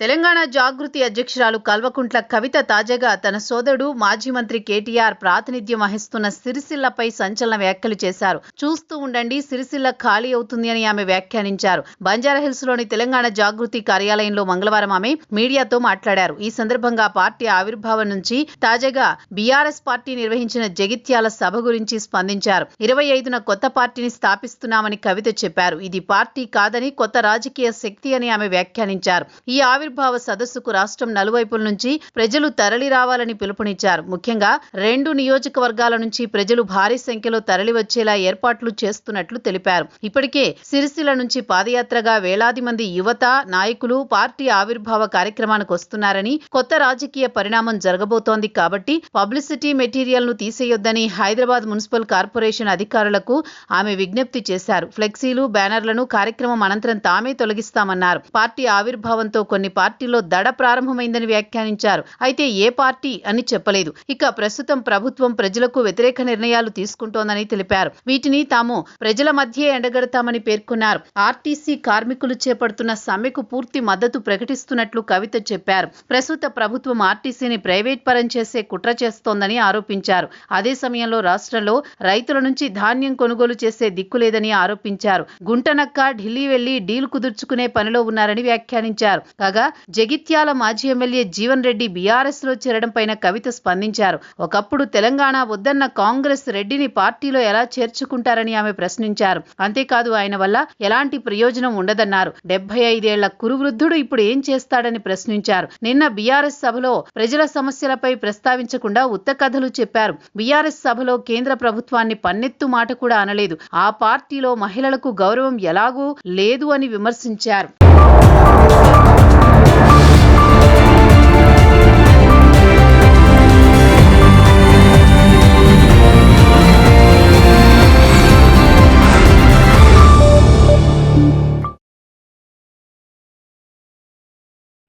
తెలంగాణ జాగృతి అధ్యక్షురాలు కల్వకుంట్ల కవిత తాజాగా తన సోదరుడు మాజీ మంత్రి కేటీఆర్ ప్రాతినిధ్యం వహిస్తున్న సిరిసిల్లపై సంచలన వ్యాఖ్యలు చేశారు. చూస్తూ ఉండండి, సిరిసిల్ల ఖాళీ అవుతుంది అని ఆమె వ్యాఖ్యానించారు. బంజారాహిల్స్ లోని తెలంగాణ జాగృతి కార్యాలయంలో మంగళవారం ఆమె మీడియాతో మాట్లాడారు. ఈ సందర్భంగా పార్టీ ఆవిర్భావం నుంచి తాజాగా బీఆర్ఎస్ పార్టీ నిర్వహించిన జగిత్యాల సభ గురించి స్పందించారు. 25న కొత్త పార్టీని స్థాపిస్తున్నామని కవిత చెప్పారు. ఇది పార్టీ కాదని కొత్త రాజకీయ శక్తి అని ఆమె వ్యాఖ్యానించారు. ఈ ఆవిర్భావ సదస్సుకు రాష్ట్రం నలువైపుల నుంచి ప్రజలు తరలి రావాలని పిలుపునిచ్చారు. ముఖ్యంగా 2 నియోజకవర్గాల నుంచి ప్రజలు భారీ సంఖ్యలో తరలివచ్చేలా ఏర్పాట్లు చేస్తున్నట్లు తెలిపారు. ఇప్పటికే సిరిసిల్ల నుంచి పాదయాత్రగా వేలాది మంది యువత నాయకులు పార్టీ ఆవిర్భావ కార్యక్రమానికి వస్తున్నారని, కొత్త రాజకీయ పరిణామం జరగబోతోంది కాబట్టి పబ్లిసిటీ మెటీరియల్ ను తీసేయొద్దని హైదరాబాద్ మున్సిపల్ కార్పొరేషన్ అధికారులకు ఆమె విజ్ఞప్తి చేశారు. ఫ్లెక్సీలు, బ్యానర్లను కార్యక్రమం అనంతరం తామే తొలగిస్తామన్నారు. పార్టీ ఆవిర్భావంతో కొన్ని పార్టీల్లో దడ ప్రారంభమైందని వ్యాఖ్యానించారు. అయితే ఏ పార్టీ అని చెప్పలేదు. ఇక ప్రస్తుతం ప్రభుత్వం ప్రజలకు వ్యతిరేక నిర్ణయాలు తీసుకుంటోందని తెలిపారు. వీటిని తాము ప్రజల మధ్యే ఎండగడతామని పేర్కొన్నారు. ఆర్టీసీ కార్మికులు చేపడుతున్న సమ్మెకు పూర్తి మద్దతు ప్రకటిస్తున్నట్లు కవిత చెప్పారు. ప్రస్తుత ప్రభుత్వం ఆర్టీసీని ప్రైవేట్ పరం చేసే కుట్ర చేస్తోందని ఆరోపించారు. అదే సమయంలో రాష్ట్రంలో రైతుల నుంచి ధాన్యం కొనుగోలు చేసే దిక్కులేదని ఆరోపించారు. గుంటనక్క ఢిల్లీ వెళ్లి డీల్ కుదుర్చుకునే పనిలో ఉన్నారని వ్యాఖ్యానించారు. కాగా జగిత్యాల మాజీ ఎమ్మెల్యే జీవన్ రెడ్డి బీఆర్ఎస్ లో చేరడం పైన కవిత స్పందించారు. ఒకప్పుడు తెలంగాణ వద్దన్న కాంగ్రెస్ రెడ్డిని పార్టీలో ఎలా చేర్చుకుంటారని ఆమె ప్రశ్నించారు. అంతేకాదు ఆయన వల్ల ఎలాంటి ప్రయోజనం ఉండదన్నారు. 75 ఏళ్ల కురువృద్ధుడు ఇప్పుడు ఏం చేస్తాడని ప్రశ్నించారు. నిన్న బీఆర్ఎస్ సభలో ప్రజల సమస్యలపై ప్రస్తావించకుండా ఉత్త కథలు చెప్పారు. బీఆర్ఎస్ సభలో కేంద్ర ప్రభుత్వాన్ని పన్నెత్తు మాట కూడా అనలేదు. ఆ పార్టీలో మహిళలకు గౌరవం ఎలాగూ లేదు అని విమర్శించారు.